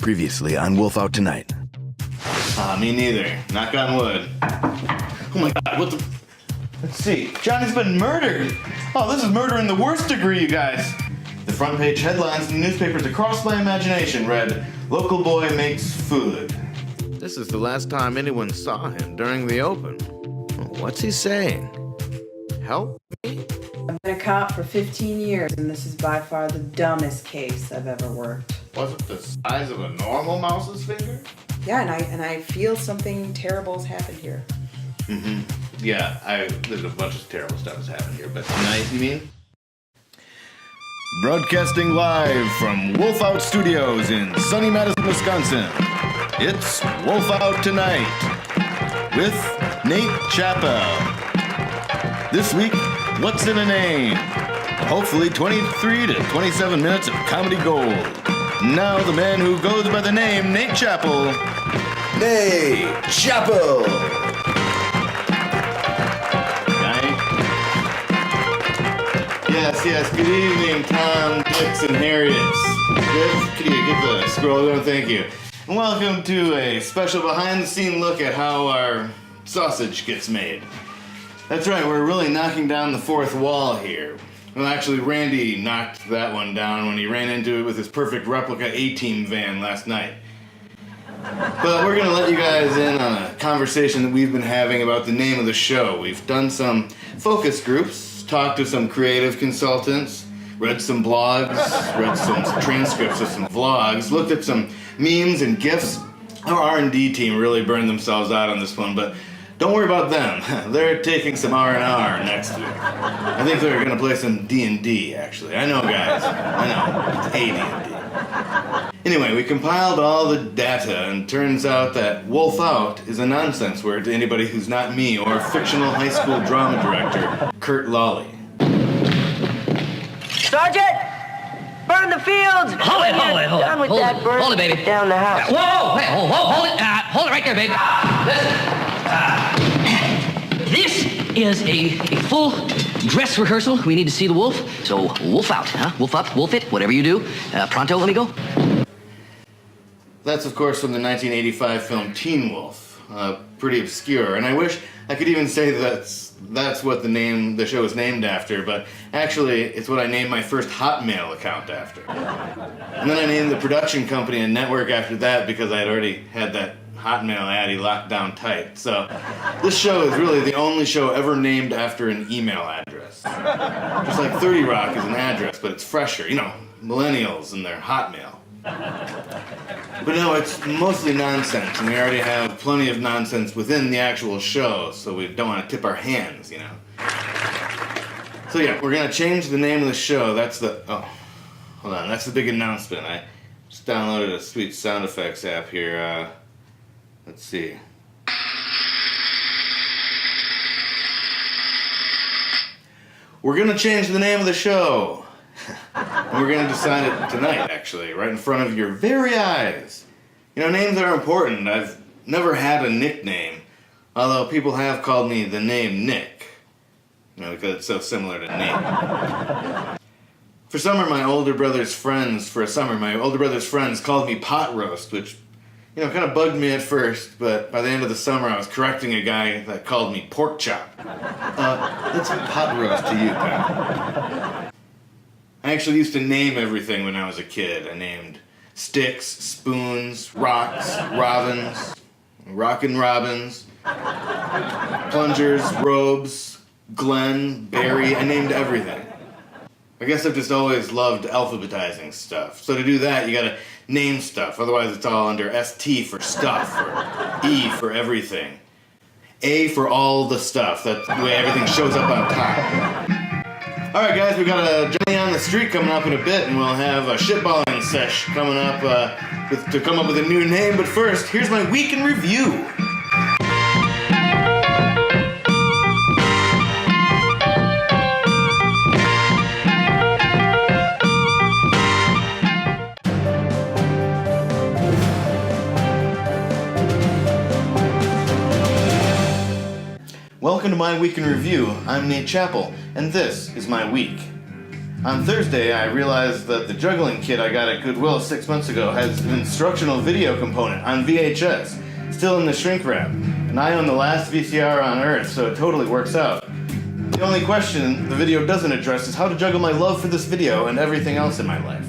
Previously on Wolfout Tonight. Me neither. Knock on wood. Oh my god, what the... Let's see. Johnny's been murdered! Oh, this is murder in the worst degree, you guys! The front page headlines in newspapers across my imagination read, "Local boy makes food." This is the last time anyone saw him during the open. What's he saying? Help me? I've been a cop for 15 years, and this is by far the dumbest case I've ever worked. Was it the size of a normal mouse's finger? Yeah, and I feel something terrible has happened here. Yeah, there's a bunch of terrible stuff has happened here, but tonight, you mean? Broadcasting live from Wolfout Studios in sunny Madison, Wisconsin. It's Wolfout Tonight with Nate Chappell. This week, what's in a name? Hopefully 23 to 27 minutes of comedy gold. Now the man who goes by the name Nate Chappell. Nate Chappell! Yes, good evening, Tom, Dicks, and Harriets. Good? Could you get the scroll going? Thank you. And welcome to a special behind-the-scene look at how our sausage gets made. That's right, we're really knocking down the fourth wall here. Well, actually, Randy knocked that one down when he ran into it with his perfect replica A-Team van last night. But we're going to let you guys in on a conversation that we've been having about the name of the show. We've done some focus groups, talked to some creative consultants, read some blogs, read some transcripts of some vlogs, looked at some memes and GIFs. Our R&D team really burned themselves out on this one, but don't worry about them. They're taking some R&R next week. I think they're going to play some D&D, actually. I know, guys. I know. It's A D&D. Anyway, we compiled all the data, and turns out that Wolfout is a nonsense word to anybody who's not me or fictional high school drama director Kurt Lawley. Sergeant! Burn the fields! Hold it. Done with that, burn Hold it, baby. down the house. Whoa, hey, hold it right there, baby. This is a full dress rehearsal. We need to see the wolf, so wolf out, huh? Wolf up, wolf it, whatever you do. Pronto, let me go. That's, of course, from the 1985 film Teen Wolf. Pretty obscure, and I wish I could even say that's what the show is named after, but actually, it's what I named my first Hotmail account after. And then I named the production company and network after that because I had already had that Hotmail addy locked down tight. So this show is really the only show ever named after an email address. Just like 30 Rock is an address, but it's fresher. You know, millennials and their Hotmail. But no, it's mostly nonsense, and we already have plenty of nonsense within the actual show, so we don't want to tip our hands, you know. So yeah, we're going to change the name of the show. That's the big announcement. I just downloaded a sweet sound effects app here. Let's see. We're going to change the name of the show. And we're going to decide it tonight, actually, right in front of your very eyes. You know, names are important. I've never had a nickname, although people have called me the name Nick. You know, because it's so similar to Nate. My older brother's friends called me Pot Roast, which, you know, kind of bugged me at first, but by the end of the summer I was correcting a guy that called me Pork Chop. That's Pot Roast to you, pal. I actually used to name everything when I was a kid. I named sticks, spoons, rocks, robins, rockin' robins, plungers, robes, Glenn, Barry. I named everything. I guess I've just always loved alphabetizing stuff. So to do that, you gotta name stuff. Otherwise, it's all under ST for stuff, or E for everything. A for all the stuff. That's the way everything shows up on top. Alright guys, we got a Johnny on the Street coming up in a bit, and we'll have a shitballing sesh coming up to come up with a new name. But first, here's my week in review. Welcome to my week in review. I'm Nate Chappell, and this is my week. On Thursday, I realized that the juggling kit I got at Goodwill 6 months ago has an instructional video component on VHS, still in the shrink wrap, and I own the last VCR on Earth, so it totally works out. The only question the video doesn't address is how to juggle my love for this video and everything else in my life.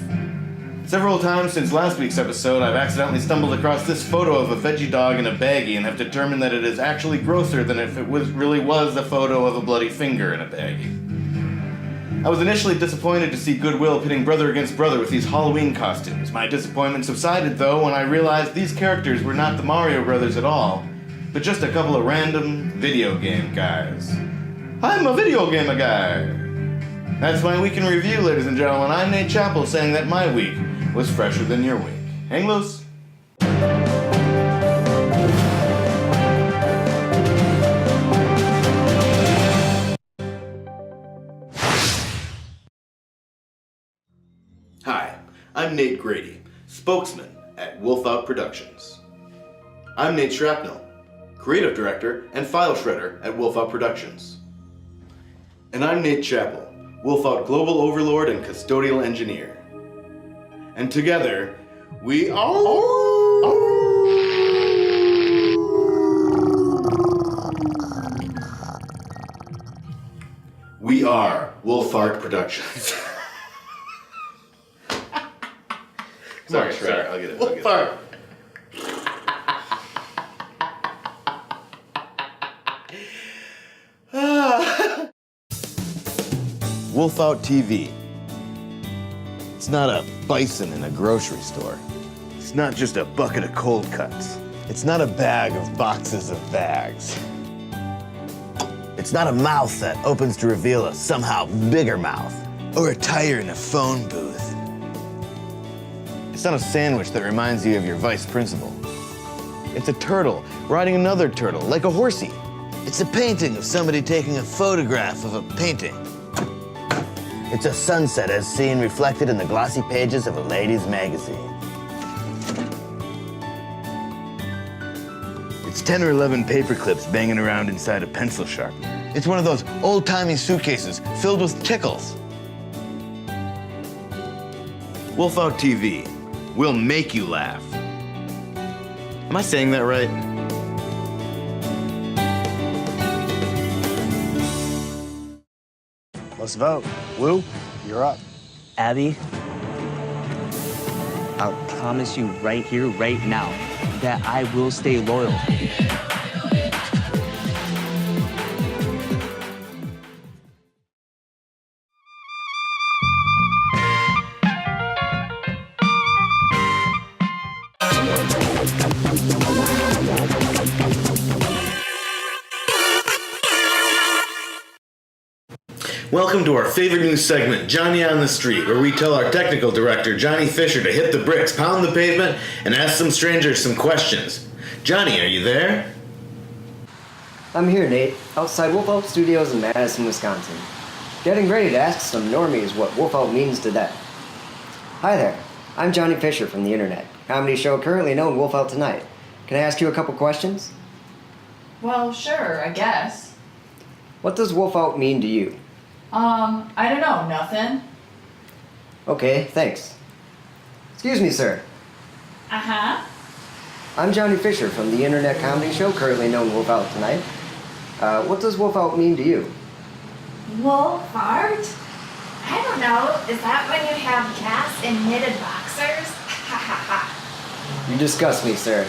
Several times since last week's episode, I've accidentally stumbled across this photo of a veggie dog in a baggie and have determined that it is actually grosser than if it really was a photo of a bloody finger in a baggie. I was initially disappointed to see Goodwill pitting brother against brother with these Halloween costumes. My disappointment subsided, though, when I realized these characters were not the Mario Brothers at all, but just a couple of random video game guys. I'm a video gamer guy! That's my week in review, ladies and gentlemen. I'm Nate Chappell, saying that my week was fresher than your week. Hang loose. Hi, I'm Nate Grady, spokesman at Wolfout Productions. I'm Nate Shrapnel, creative director and file shredder at Wolfout Productions. And I'm Nate Chappell, Wolfout global overlord and custodial engineer. And together, we are Wolfout Productions. Sorry, I'll get it. Wolfout. Wolfout TV. It's not a bison in a grocery store. It's not just a bucket of cold cuts. It's not a bag of boxes of bags. It's not a mouth that opens to reveal a somehow bigger mouth, or a tire in a phone booth. It's not a sandwich that reminds you of your vice principal. It's a turtle riding another turtle, like a horsey. It's a painting of somebody taking a photograph of a painting. It's a sunset as seen reflected in the glossy pages of a ladies' magazine. It's 10 or 11 paper clips banging around inside a pencil sharpener. It's one of those old-timey suitcases filled with tickles. Wolfout TV will make you laugh. Am I saying that right? Let's vote. Woo, you're up. Abby, I'll promise you right here, right now, that I will stay loyal. Welcome to our favorite new segment, Johnny on the Street, where we tell our technical director, Johnny Fisher, to hit the bricks, pound the pavement, and ask some strangers some questions. Johnny, are you there? I'm here, Nate, outside Wolfout Studios in Madison, Wisconsin. Getting ready to ask some normies what Wolfout means to them. Hi there, I'm Johnny Fisher from the internet, comedy show currently known Wolfout Tonight. Can I ask you a couple questions? Well, sure, I guess. What does Wolfout mean to you? I don't know, nothing. Okay, thanks. Excuse me, sir. Uh-huh. I'm Johnny Fisher from the internet comedy show currently known Wolfout Tonight. What does Wolfout mean to you? Wolfout? I don't know. Is that when you have gas in knitted boxers? Ha ha ha. You disgust me, sir.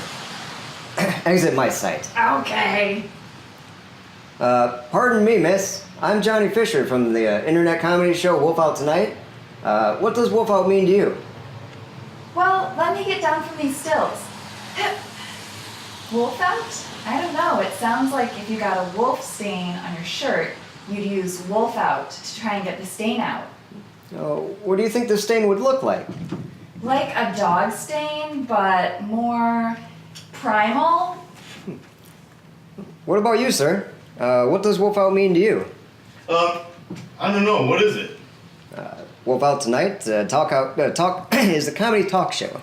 Exit my site. Okay. Pardon me, miss. I'm Johnny Fisher from the internet comedy show Wolfout Tonight. What does Wolfout mean to you? Well, let me get down from these stills. Wolfout? I don't know. It sounds like if you got a wolf stain on your shirt, you'd use Wolfout to try and get the stain out. What do you think the stain would look like? Like a dog stain, but more primal? What about you, sir? What does Wolfout mean to you? I don't know. What is it? Wolfout Tonight, talk is a comedy talk show.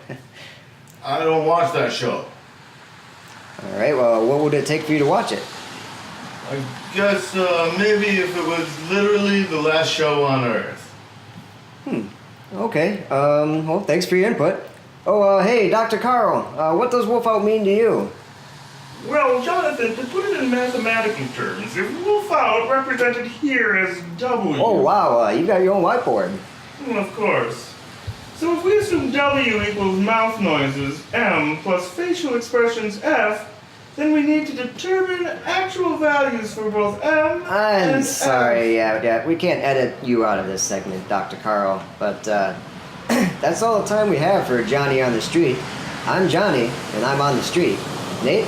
I don't watch that show. All right, well, what would it take for you to watch it? I guess maybe if it was literally the last show on Earth. Okay. Well, thanks for your input. Oh, hey, Dr. Carl. What does Wolfout mean to you? Well, Jonathan, to put it in mathematical terms, if Wolfout represented here as W... Oh, wow. You got your own whiteboard. Well, of course. So if we assume W equals mouth noises, M, plus facial expressions, F, then we need to determine actual values for both M I'm and sorry, F. yeah, we can't edit you out of this segment, Dr. Carl, but that's all the time we have for Johnny on the Street. I'm Johnny, and I'm on the street. Nate?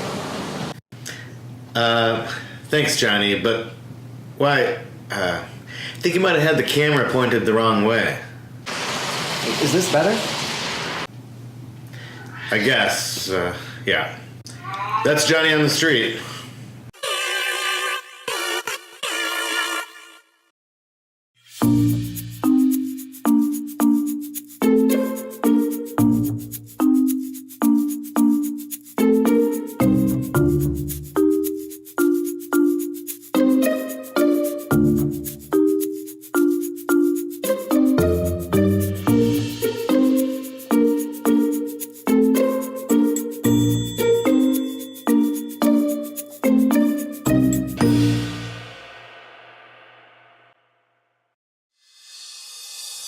Thanks, Johnny, but why, I think you might have had the camera pointed the wrong way. Is this better? I guess, yeah. That's Johnny on the Street.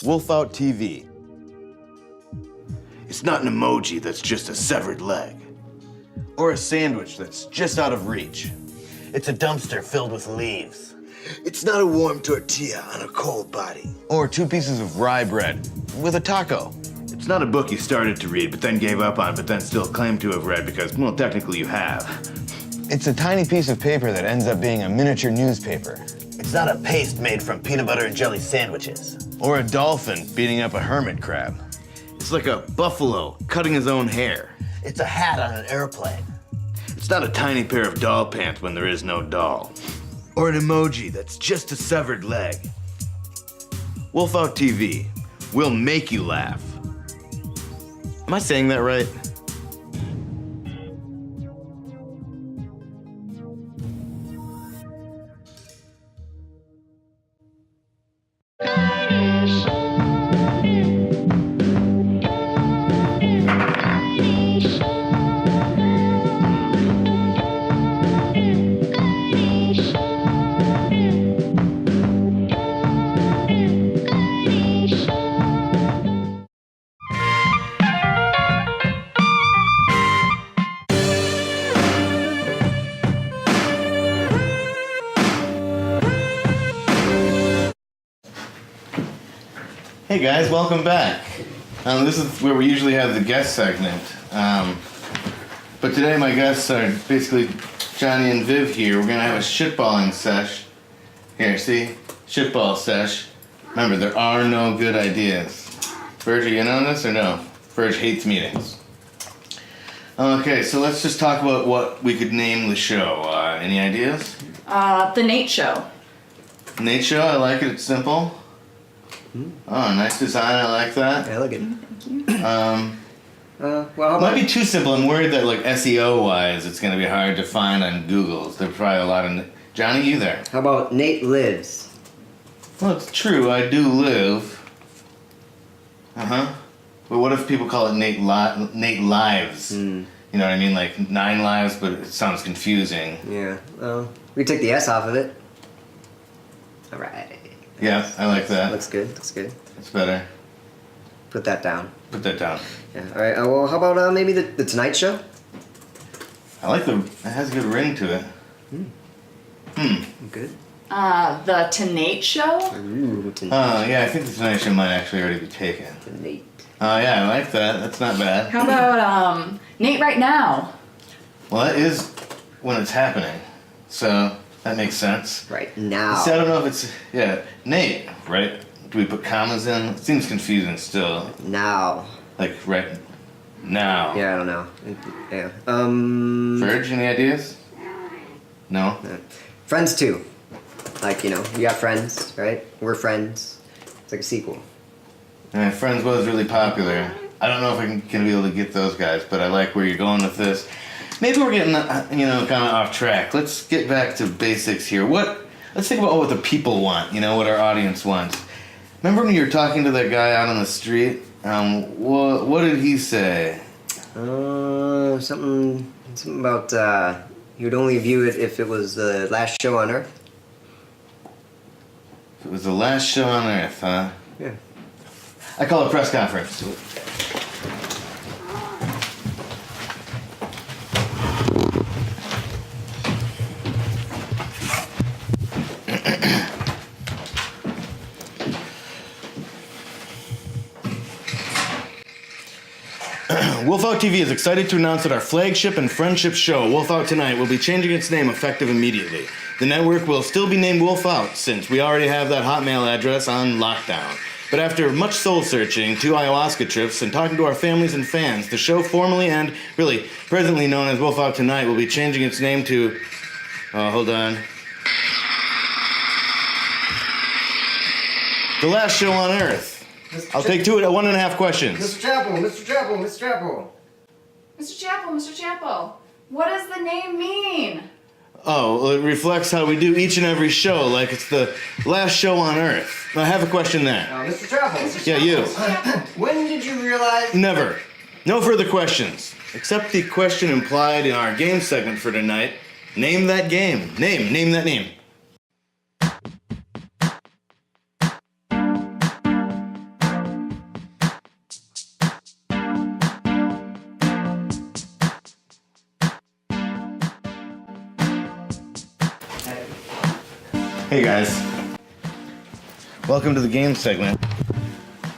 Wolfout TV. It's not an emoji that's just a severed leg. Or a sandwich that's just out of reach. It's a dumpster filled with leaves. It's not a warm tortilla on a cold body. Or 2 pieces of rye bread with a taco. It's not a book you started to read but then gave up on but then still claimed to have read because, well, technically you have. It's a tiny piece of paper that ends up being a miniature newspaper. It's not a paste made from peanut butter and jelly sandwiches. Or a dolphin beating up a hermit crab. It's like a buffalo cutting his own hair. It's a hat on an airplane. It's not a tiny pair of doll pants when there is no doll. Or an emoji that's just a severed leg. Wolfout TV. We'll make you laugh. Am I saying that right? Hey guys, welcome back. This is where we usually have the guest segment. But today my guests are basically Johnny and Viv here. We're gonna have a shitballing sesh. Here, see? Shitball sesh. Remember, there are no good ideas. Verge, are you in on this or no? Verge hates meetings. Okay, so let's just talk about what we could name the show. Any ideas? The Nate Show. Nate Show, I like it, it's simple. Oh, nice design, I like that. Yeah, look at it. Well, how Might about... be too simple. I'm worried that, like, SEO-wise, it's going to be hard to find on Google. There's probably a lot of... Johnny, you there? How about Nate Lives? Well, it's true. I do live. Uh-huh. But what if people call it Nate Lives? You know what I mean? Like 9 lives, but it sounds confusing. Yeah, well, we take the S off of it. All right. Yeah, I like that. Looks good, looks good. It's better. Put that down. Put that down. Yeah, all right. Well, how about maybe the Tonight Show? I like the... It has a good ring to it. Good. The Tonight Show? Ooh, Tonight. Yeah, I think the Tonight Show might actually already be taken. Nate. Yeah, I like that. That's not bad. How about, Nate Right Now? Well, that is when it's happening. So, that makes sense. Right now. See, I don't know if it's... Yeah, Nate, right? Do we put commas in? It seems confusing still. Now. Like, right now. Yeah, I don't know. Yeah. Verge, any ideas? No? Friends 2. Like, you know, you got Friends, right? We're Friends. It's like a sequel. Yeah, Friends was really popular. I don't know if I can be able to get those guys, but I like where you're going with this. Maybe we're getting, you know, kind of off track. Let's get back to basics here. Let's think about what the people want, you know, what our audience wants. Remember when you were talking to that guy out on the street? What did he say? Something about, he would only view it if it was the last show on Earth. It was the last show on Earth, huh? Yeah. I call a press conference. Wolfout TV is excited to announce that our flagship and friendship show, Wolfout Tonight, will be changing its name effective immediately. The network will still be named Wolfout, since we already have that Hotmail address on lockdown. But after much soul-searching, 2 ayahuasca trips, and talking to our families and fans, the show formerly and, really, presently known as Wolfout Tonight will be changing its name to... Oh, hold on. The Last Show on Earth. I'll take 1.5 questions. Mr. Chappell, Mr. Chappell, Mr. Chappell. Mr. Chappell, Mr. Chappell, what does the name mean? Oh, well, it reflects how we do each and every show, like it's the last show on Earth. I have a question there. Mr. Chappell. Yeah, you. When did you realize... Never. No further questions. Except the question implied in our game segment for tonight. Name that game. Name that name. Hey guys, welcome to the game segment.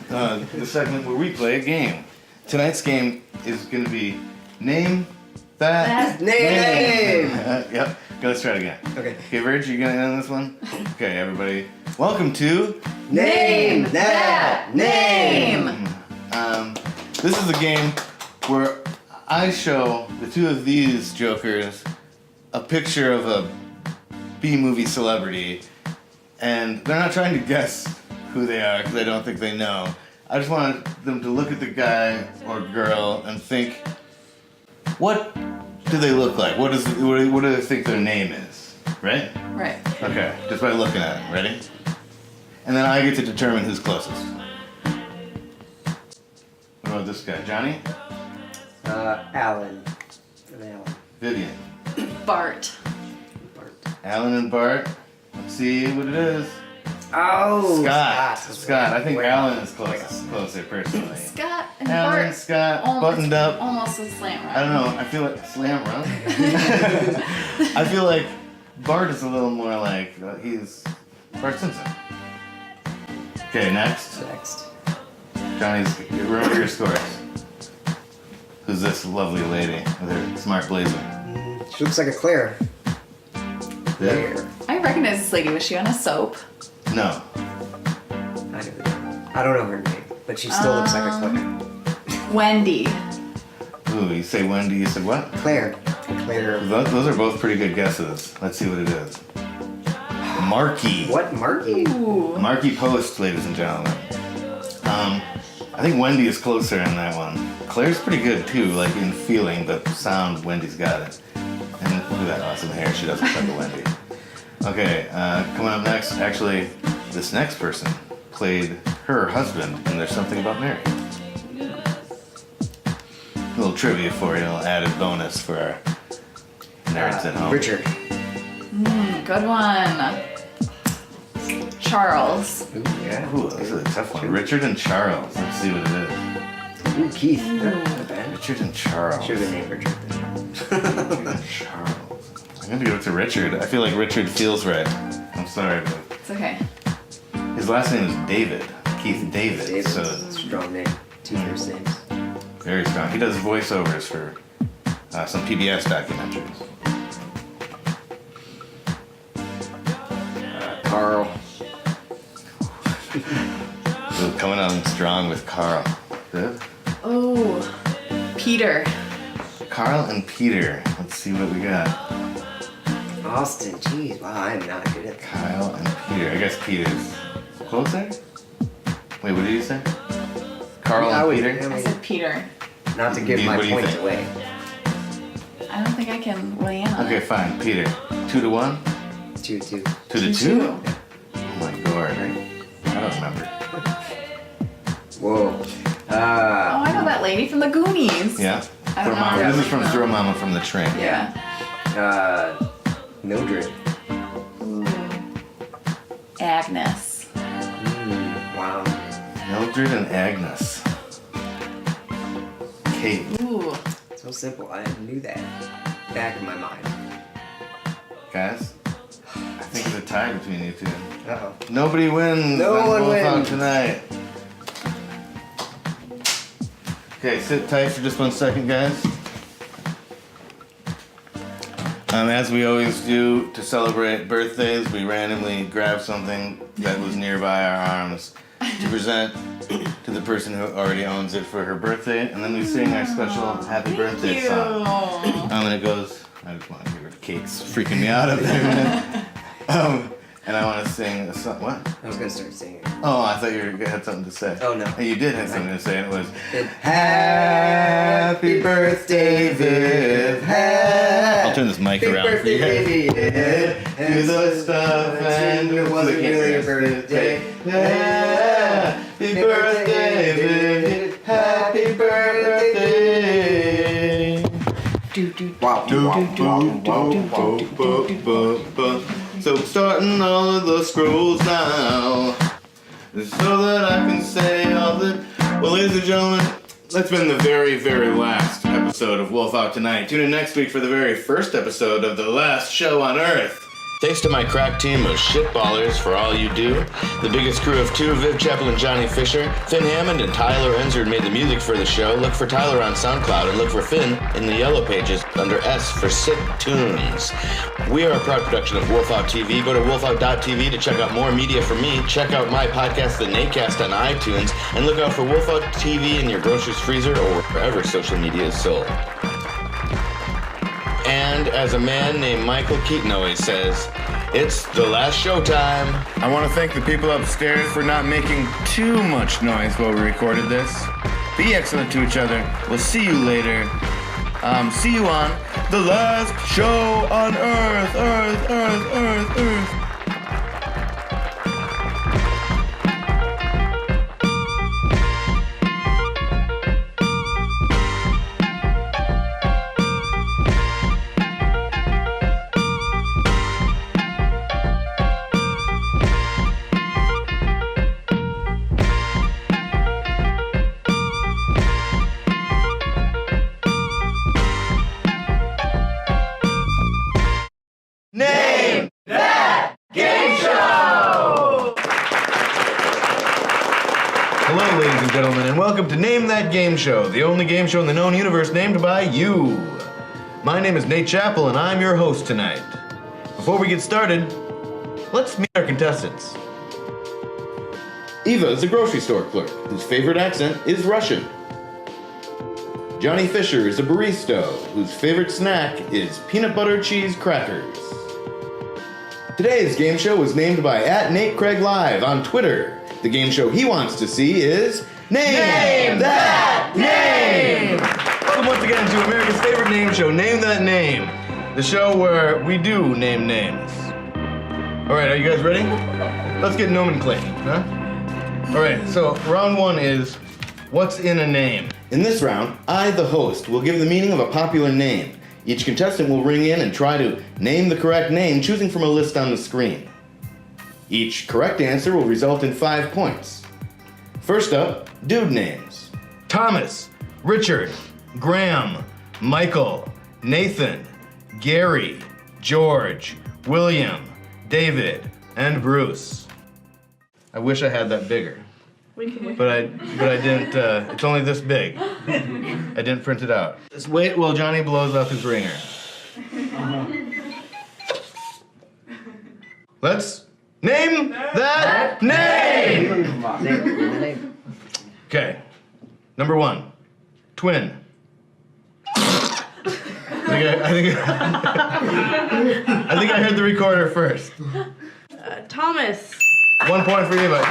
The segment where we play a game. Tonight's game is going to be Name That Name. Yep, let's try it again. Okay. Okay, Virg, you gonna end this one? Okay, everybody, welcome to Name That Name. This is a game where I show the two of these jokers a picture of a B-movie celebrity, and they're not trying to guess who they are because I don't think they know. I just want them to look at the guy or girl and think, what do they look like? What do they think their name is? Right? Right. Okay, just by looking at them. Ready? And then I get to determine who's closest. What about this guy? Johnny? Alan. Vivian? Bart. Alan and Bart. Let's see what it is. Oh, Scott. I think Alan is closer personally. Scott and Alan, Bart. Scott, buttoned up. Almost a slant run. I don't know. I feel like slam run. I feel like Bart is a little more like he's Bart Simpson. Okay, next. Johnny's. Remember your scores. Who's this lovely lady with her smart blazer? She looks like a Claire. There. I recognize this lady. Was she on a soap? No. I don't know her name, but she still looks like a Claire. Wendy. Ooh, you say Wendy, you said what? Claire. Those are both pretty good guesses. Let's see what it is. Marky. What? Marky? Ooh. Marky Post, ladies and gentlemen. I think Wendy is closer in that one. Claire's pretty good too, like in feeling, but sound, Wendy's got it. And look at that awesome hair, she does look like a Wendy. Okay, coming up next, actually, this next person played her husband in There's Something About Mary. A little trivia for you, a little added bonus for our nerds at home. Richard. Good one. Charles. Ooh, yeah. Ooh, this is a tough one. Richard and Charles. Let's see what it is. Ooh, Keith. Richard and Charles. Should have been named Richard. Richard and Charles. I'm gonna give it to Richard. I feel like Richard feels right. I'm sorry, but It's okay. his last name is David. Keith David. David's So a strong name. Two first names. very strong. He does voiceovers for some PBS documentaries. Carl. Ooh, coming on strong with Carl. Good. Oh, Peter. Carl and Peter. Let's see what we got. Austin. Jeez, wow, I'm not good at that. Kyle and Peter. I guess Peter's closer? Wait, what did you say? Carl and Peter? I said Peter. Not to give my What do you points think? away. I don't think I can weigh in on Okay, it. fine. Peter. 2-1? 2-2. 2-2? Oh my god. I don't remember. Whoa. Oh, I know that lady from the Goonies. Yeah. I don't know. This is from Throw Mama from the Train. Yeah. Mildred. Agnes. Wow. Mildred and Agnes. Kate. Ooh. So simple. I knew that. Back of my mind. Guys, I think it's a tie between you two. Uh-oh. Nobody wins No on one Wolfout wins. tonight. Okay, sit tight for just 1 second, guys. As we always do to celebrate birthdays, we randomly grab something that was nearby our arms to present to the person who already owns it for her birthday, and then we sing our special happy birthday song. And it goes, I just want to hear it. Kate's freaking me out up there, man. And I want to sing a song. What? I was gonna start singing. Oh, I thought you had something to say. Oh, no. Hey, you did have something to say, and it was Happy birthday, Viv. I'll turn this mic around for you guys. baby. Do the stuff and it wasn't really your birthday. Happy birthday, Viv. Happy birthday. Wow. So starting all of the scrolls now, so that I can say all that. Well, ladies and gentlemen, that's been the very, very last episode of Wolfout Tonight. Tune in next week for the very first episode of the last show on Earth. Thanks to my crack team of shitballers for all you do. The biggest crew of two, Viv Chappell and Johnny Fisher. Finn Hammond and Tyler Enzard made the music for the show. Look for Tyler on SoundCloud and look for Finn in the yellow pages under S for Sick Tunes. We are a proud production of Wolfout TV. Go to wolfout.tv to check out more media from me. Check out my podcast, The Natecast, on iTunes. And look out for Wolfout TV in your grocer's freezer or wherever social media is sold. And as a man named Michael Keaton always says, it's the last show time. I want to thank the people upstairs for not making too much noise while we recorded this. Be excellent to each other. We'll see you later. See you on the last show on Earth. Name that game show! Hello, ladies and gentlemen, and welcome to Name That Game Show, the only game show in the known universe named by you. My name is Nate Chappell, and I'm your host tonight. Before we get started, let's meet our contestants. Eva is a grocery store clerk whose favorite accent is Russian. Johnny Fisher is a barista whose favorite snack is peanut butter cheese crackers. Today's game show was named by @NateCraigLive on Twitter. The game show he wants to see is Name That Name! Welcome once again to America's favorite name show, Name That Name. The show where we do name names. Alright, are you guys ready? Let's get nomenclature, huh? Alright, so round one is, what's in a name? In this round, I, the host, will give the meaning of a popular name. Each contestant will ring in and try to name the correct name, choosing from a list on the screen. Each correct answer will result in 5 points. First up, dude names. Thomas, Richard, Graham, Michael, Nathan, Gary, George, William, David, and Bruce. I wish I had that bigger. But I didn't, it's only this big. I didn't print it out. Just wait while Johnny blows up his ringer. Let's name that name! Okay, number one, twin. I think I heard the recorder first. Thomas. 1 point for Eva.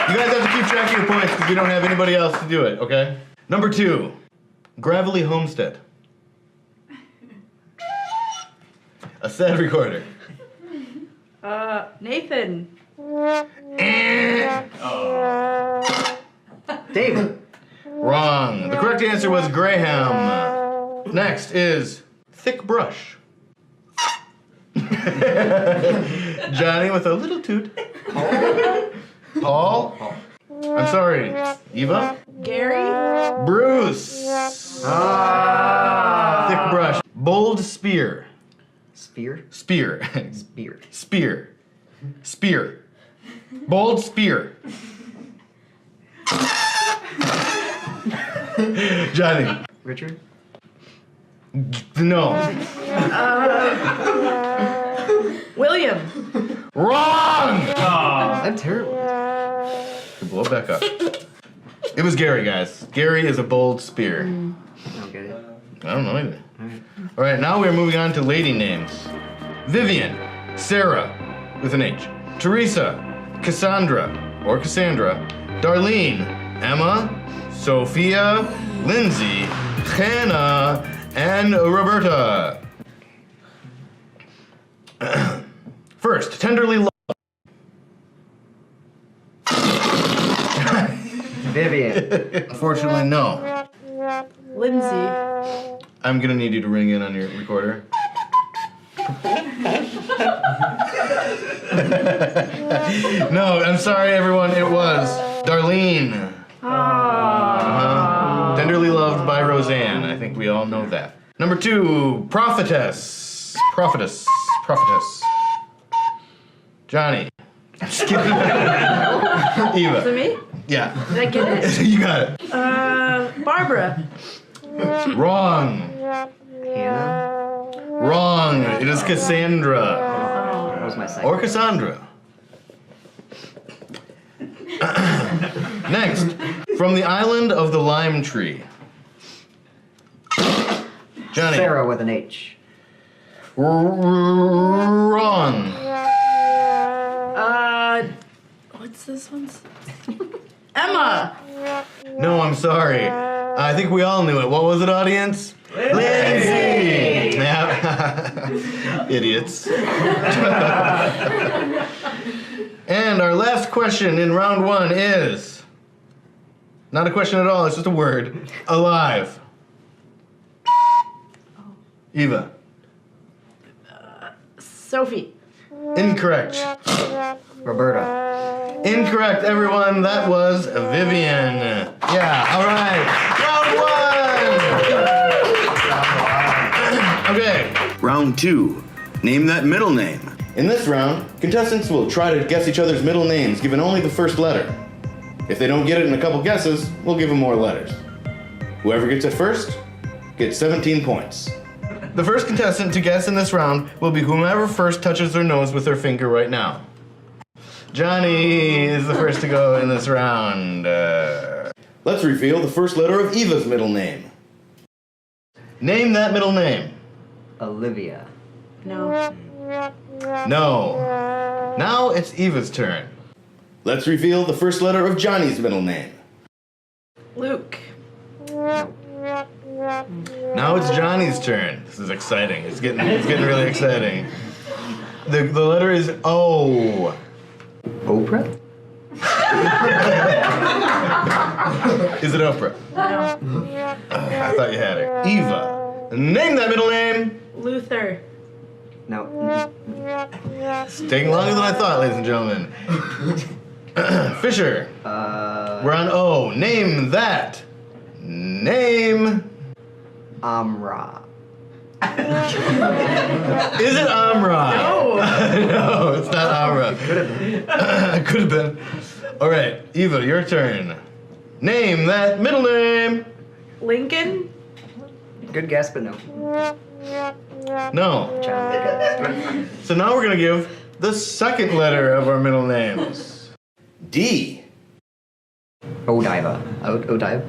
You guys have to keep track of your points because we don't have anybody else to do it, okay? Number two, Gravelly Homestead. A sad recorder. Nathan. David. Wrong. The correct answer was Graham. Next is thick brush. Johnny with a little toot. Paul. I'm sorry. Eva. Gary. Bruce. Thick brush. Bold spear. Spear? Spear. Spear. Spear. Spear. Bold spear. Johnny. Richard? No. William. Wrong! I'm terrible. Blow it back up. It was Gary, guys. Gary is a bold spear. I don't get it. I don't know either. All right, now we're moving on to lady names. Vivian, Sarah, with an H, Teresa, Cassandra, or Cassandra, Darlene, Emma, Sophia, Lindsay, Hannah, and Roberta. First, tenderly loved. Vivian. Unfortunately, no. Lindsay. I'm gonna need you to ring in on your recorder. No, I'm sorry, everyone. It was Darlene. Tenderly loved by Roseanne. I think we all know that. Number 2, prophetess. Prophetess. Prophetess. Johnny. I'm just kidding. Eva. Is it me? Yeah. Did I get it? You got it. Barbara. Wrong. Hannah? Wrong. It is Cassandra. That was my second. Or Cassandra. Next, from the island of the lime tree. Johnny. Sarah with an H. Wrong. What's this one's? Emma. No, I'm sorry. I think we all knew it. What was it, audience? Lindsay! Yeah. Idiots. And our last question in round 1 is not a question at all, it's just a word. Alive. Eva. Sophie. Incorrect. Roberta. Incorrect, everyone. That was Vivian. Yeah, all right. Round 1. Okay. Round 2. Name that middle name. In this round, contestants will try to guess each other's middle names given only the first letter. If they don't get it in a couple guesses, we'll give them more letters. Whoever gets it first gets 17 points. The first contestant to guess in this round will be whomever first touches their nose with their finger right now. Johnny is the first to go in this round. Let's reveal the first letter of Eva's middle name. Name that middle name. Olivia. No. No. Now it's Eva's turn. Let's reveal the first letter of Johnny's middle name. Luke. Now it's Johnny's turn. This is exciting. It's getting really exciting. The letter is O. Oprah? Is it Oprah? No. I thought you had her. Eva. Name that middle name. Luther. No. It's taking longer than I thought, ladies and gentlemen. Fisher. We're on O. Name that. Name. Amra. Is it Amra? No. No, it's not Amra. Could have been. It could have been. All right, Eva, your turn. Name that middle name. Lincoln. Good guess, but no. No. So now we're gonna give the second letter of our middle names. D. Odiva. Odiva?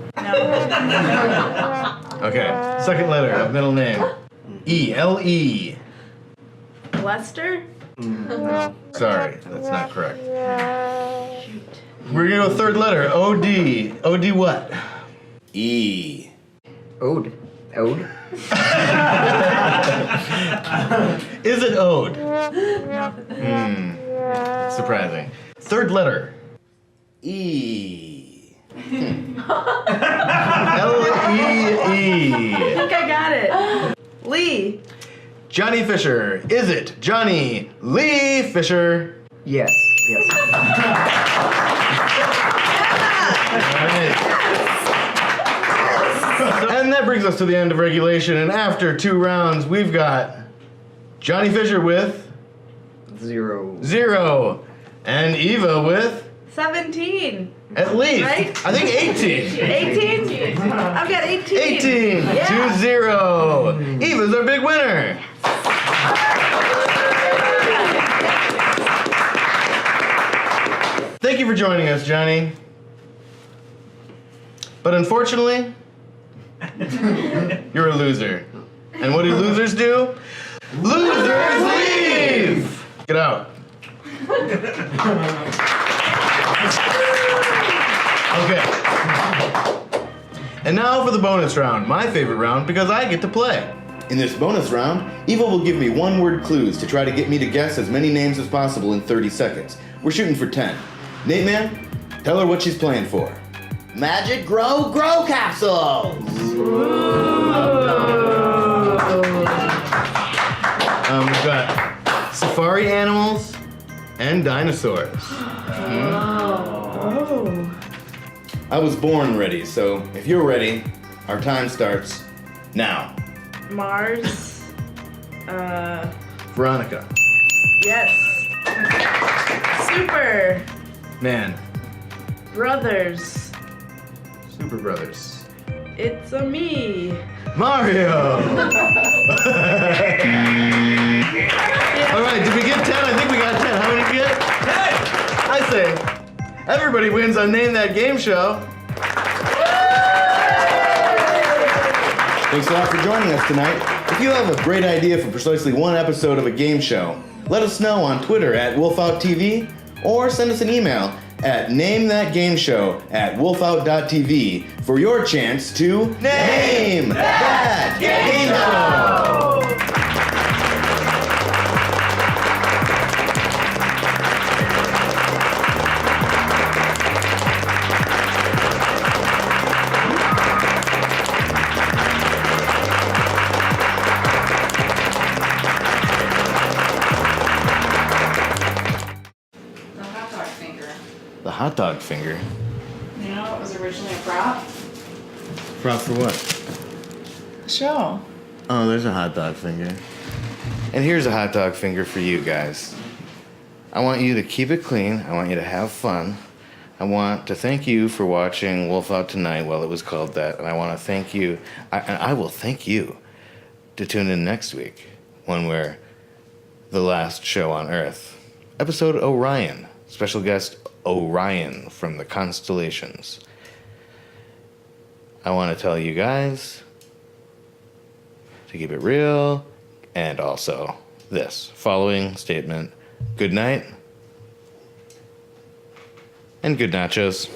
Okay, second letter of middle name. E. L-E. Lester. No. Sorry, that's not correct. We're gonna go third letter. O-D. O-D what? E. Ode. Ode? Is it ode? Surprising. Third letter. E. L-E-E. I think I got it. Lee. Johnny Fisher. Is it Johnny Lee Fisher? Yes. And that brings us to the end of regulation. And after 2 rounds, we've got Johnny Fisher with 0. And Eva with 17. at least. Right? I think 18. 18? I've got 18. 18 Yeah. to 0. Eva's our big winner. Thank you for joining us, Johnny. But unfortunately, you're a loser. And what do losers do? Losers leave! Get out. Okay. And now for the bonus round, my favorite round because I get to play. In this bonus round, Eva will give me 1-word clues to try to get me to guess as many names as possible in 30 seconds. We're shooting for 10. Nate Man, tell her what she's playing for. Magic Grow capsules! We've got safari animals and dinosaurs. I was born ready, so if you're ready, our time starts now. Mars. Veronica. Yes. Super. Man. Brothers. Super Brothers. It's a me. Mario! Alright, did we get 10? I think we got 10. How many did we get? 10! I say, everybody wins on Name That Game Show. Thanks a lot for joining us tonight. If you have a great idea for precisely one episode of a game show, let us know on Twitter at WolfoutTV or send us an email at namethatgameshow@wolfout.tv for your chance to Name That Game Show! The hot dog finger. You know, it was originally a prop. Prop for what? Show. Oh, there's a hot dog finger. And here's a hot dog finger for you guys. I want you to keep it clean. I want you to have fun. I want to thank you for watching Wolfout Tonight while it was called that. And I want to thank you. I will thank you to tune in next week when we're the last show on Earth. Episode Orion. Special guest Orion from the constellations. I want to tell you guys to keep it real, and also this following statement: good night and good nachos.